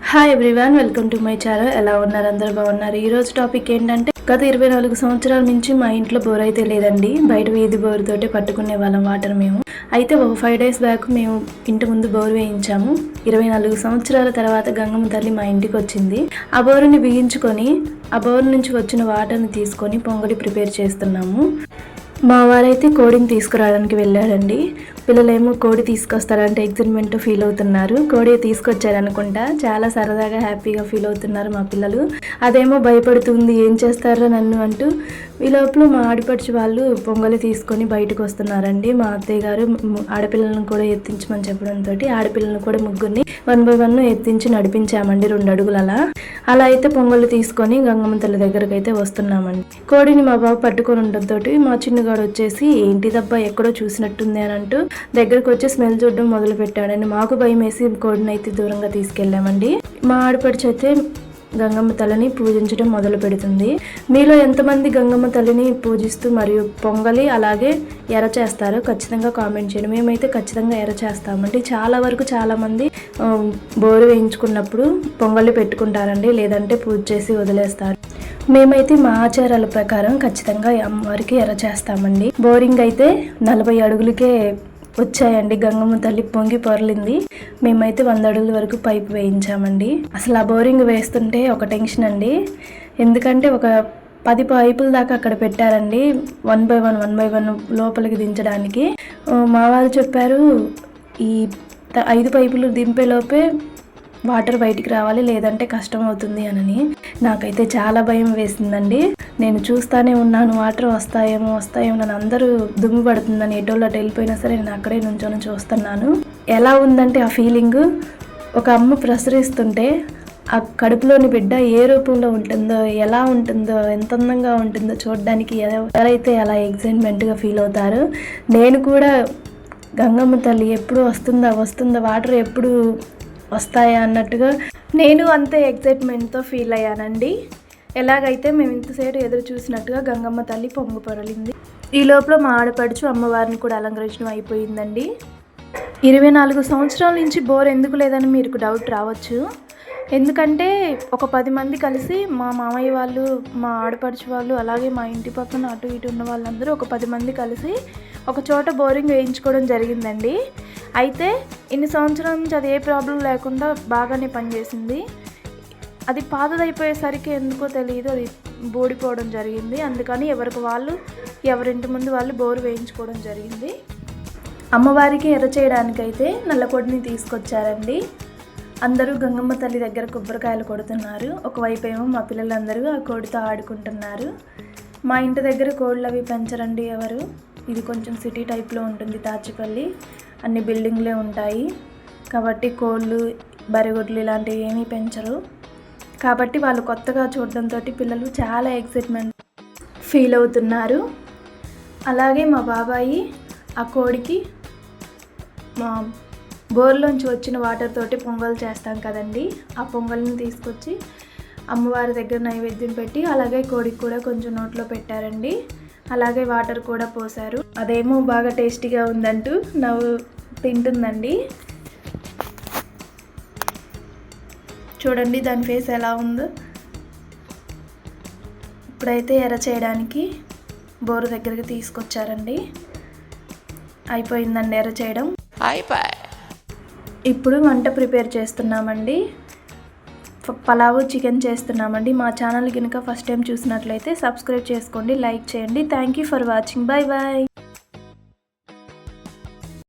Hi everyone, welcome to my channel. ఎలా ఉన్నారు? అందరూ బాగున్నారు. ఈరోజు టాపిక్ ఏంటంటే, గత 24 సంవత్సరాల నుంచి మా ఇంట్లో బోర్ అయితే లేదండి. బయట వీధి బోరుతోటి పట్టుకునే వాళ్ళం వాటర్ మేము. అయితే ఒక 5 days బ్యాక్ మేము ఇంటి ముందు బోర్ వేయించాము. 24 సంవత్సరాల తర్వాత గంగమ్మ తల్లి మా ఇంటికి వచ్చింది. ఆ బోరుని బిగించుకొని ఆ బోరు నుంచి వచ్చిన వాటర్ని తీసుకొని పొంగలి ప్రిపేర్ చేస్తున్నాము. మా వారైతే కోడిని తీసుకురావడానికి వెళ్ళారండి. పిల్లలేమో కోడి తీసుకొస్తారంటే ఎగ్జైట్మెంట్ ఫీల్ అవుతున్నారు. కోడి తీసుకొచ్చారనుకుంటా. చాలా సరదాగా హ్యాపీగా ఫీల్ అవుతున్నారు మా పిల్లలు. అదేమో భయపడుతుంది, ఏం చేస్తారో నన్ను అంటూ. ఈ లోపల మా ఆడపడుచు వాళ్ళు పొంగలి తీసుకొని బయటకు వస్తున్నారండి. మా అత్తయ్య గారు ఆడపిల్లలను కూడా ఎత్తించమని చెప్పడంతో ఆడపిల్లలను కూడా ముగ్గురిని 1 by 1 ఎత్తించి నడిపించామండి 2 అడుగులు అలా అయితే పొంగలు తీసుకొని గంగమ్మ తల్లి దగ్గరకు అయితే వస్తున్నామండి. కోడిని మా బాబు పట్టుకొని ఉండడంతో మా చిన్నగాడు వచ్చేసి ఏంటిదబ్బా ఎక్కడో చూసినట్టుంది అని అంటూ దగ్గరకు వచ్చి స్మెల్ చూడడం మొదలు పెట్టాడండి. మాకు భయం వేసి కోడిని అయితే దూరంగా తీసుకెళ్ళామండి. మా ఆడపడుచు అయితే గంగమ్మ తల్లిని పూజించడం మొదలు పెడుతుంది. మీలో ఎంతమంది గంగమ్మ తల్లిని పూజిస్తూ మరియు పొంగలి అలాగే ఎర చేస్తారో ఖచ్చితంగా కామెంట్ చేయండి. మేమైతే ఖచ్చితంగా ఎర చేస్తామండి. చాలా వరకు చాలామంది బోరు వేయించుకున్నప్పుడు పొంగలి పెట్టుకుంటారండి, లేదంటే పూజ చేసి వదిలేస్తారు. మేమైతే మా ఆచారాల ప్రకారం ఖచ్చితంగా అమ్మవారికి ఎర చేస్తామండి. బోరింగ్ అయితే 40 అడుగులకే వచ్చాయండి. గంగమ్మ తల్లి పొంగి పొరలింది. మేమైతే 100 అడుగుల వరకు పైపు వేయించామండి. అసలు ఆ బోరింగ్ వేస్తుంటే ఒక టెన్షన్ అండి. ఎందుకంటే ఒక 10 పైపుల దాకా అక్కడ పెట్టారండి. 1 by 1 లోపలికి దించడానికి. మా వాళ్ళు చెప్పారు ఈ 5 పైపులు దింపేలోపే వాటర్ బయటికి రావాలి, లేదంటే కష్టం అవుతుంది అని. నాకైతే చాలా భయం వేసిందండి. నేను చూస్తానే ఉన్నాను, వాటర్ వస్తాయేమో నన్ను అందరూ దుమ్ము పడుతుందని ఎటోళ్ళు అటు వెళ్ళిపోయినా సరే నేను అక్కడే నుంచొని చూస్తున్నాను. ఎలా ఉందంటే ఆ ఫీలింగ్, ఒక అమ్మ ప్రసరిస్తుంటే ఆ కడుపులోని బిడ్డ ఏ రూపంలో ఉంటుందో, ఎలా ఉంటుందో, ఎంత అందంగా ఉంటుందో చూడడానికి ఎవరైతే అలా ఎగ్జైట్మెంట్గా ఫీల్ అవుతారో, నేను కూడా గంగమ్మ తల్లి ఎప్పుడు వస్తుందా వాటర్ ఎప్పుడు వస్తాయా అన్నట్టుగా నేను అంతే ఎగ్జైట్మెంట్తో ఫీల్ అయ్యానండి. ఎలాగైతే మేము ఇంతసేపు ఎదురు చూసినట్టుగా గంగమ్మ తల్లి పొంగు పొరలింది. ఈ లోపల మా ఆడపడుచు అమ్మవారిని కూడా అలంకరించడం అయిపోయిందండి. 24 సంవత్సరాల నుంచి బోర్ ఎందుకు లేదని మీకు డౌట్ రావచ్చు. ఎందుకంటే ఒక 10 మంది కలిసి, మా మామయ్య వాళ్ళు, మా ఆడపడుచు వాళ్ళు, అలాగే మా ఇంటి పక్కన అటు ఇటు ఉన్న వాళ్ళందరూ ఒక 10 మంది కలిసి ఒక చోట బోరింగ్ వేయించుకోవడం జరిగిందండి. అయితే ఇన్ని సంవత్సరాల నుంచి అది ఏ ప్రాబ్లం లేకుండా బాగానే పనిచేసింది. అది పాతదైపోయేసరికి ఎందుకో తెలియదు, అది బోడిపోవడం జరిగింది. అందుకని ఎవరింటి ముందు వాళ్ళు బోరు వేయించుకోవడం జరిగింది. అమ్మవారికి ఎర్ర చేయడానికైతే నల్లకొడిని తీసుకొచ్చారండి. అందరూ గంగమ్మ తల్లి దగ్గర కొబ్బరికాయలు కొడుతున్నారు. ఒకవైపు ఏమో మా పిల్లలందరూ ఆ కోడితో ఆడుకుంటున్నారు. మా ఇంటి దగ్గర కోళ్ళు అవి పెంచరండి ఎవరు. ఇది కొంచెం సిటీ టైప్లో ఉంటుంది తాచిపల్లి. అన్ని బిల్డింగ్లే ఉంటాయి కాబట్టి కోళ్ళు, బరిగొడ్లు ఇలాంటివి ఏమీ పెంచరు. కాబట్టి వాళ్ళు కొత్తగా చూడడంతో పిల్లలు చాలా ఎక్సైట్మెంట్ ఫీల్ అవుతున్నారు. అలాగే మా బాబాయి ఆ కోడికి మా బోర్లోంచి వచ్చిన వాటర్ తోటి పొంగల్ చేస్తాం కదండి, ఆ పొంగల్ని తీసుకొచ్చి అమ్మవారి దగ్గర నైవేద్యం పెట్టి అలాగే కోడికి కూడా కొంచెం నోట్లో పెట్టారండి. అలాగే వాటర్ కూడా పోసారు. అదేమో బాగా టేస్టీగా ఉందంటూ నవ్వు తింటుందండి. చూడండి దాని ఫేస్ ఎలా ఉందో. ఇప్పుడైతే ఎర్ర చేయడానికి బోరు దగ్గరికి తీసుకొచ్చారండి. అయిపోయిందండి ఎర్ర చేయడం. ఇప్పుడు వంట ప్రిపేర్ చేస్తున్నామండి. పలావు చికెన్ చేస్తున్నామండి. మా ఛానల్ కనుక ఫస్ట్ టైం చూసినట్లయితే సబ్స్క్రైబ్ చేసుకోండి, లైక్ చేయండి. Thank you for watching. Bye bye.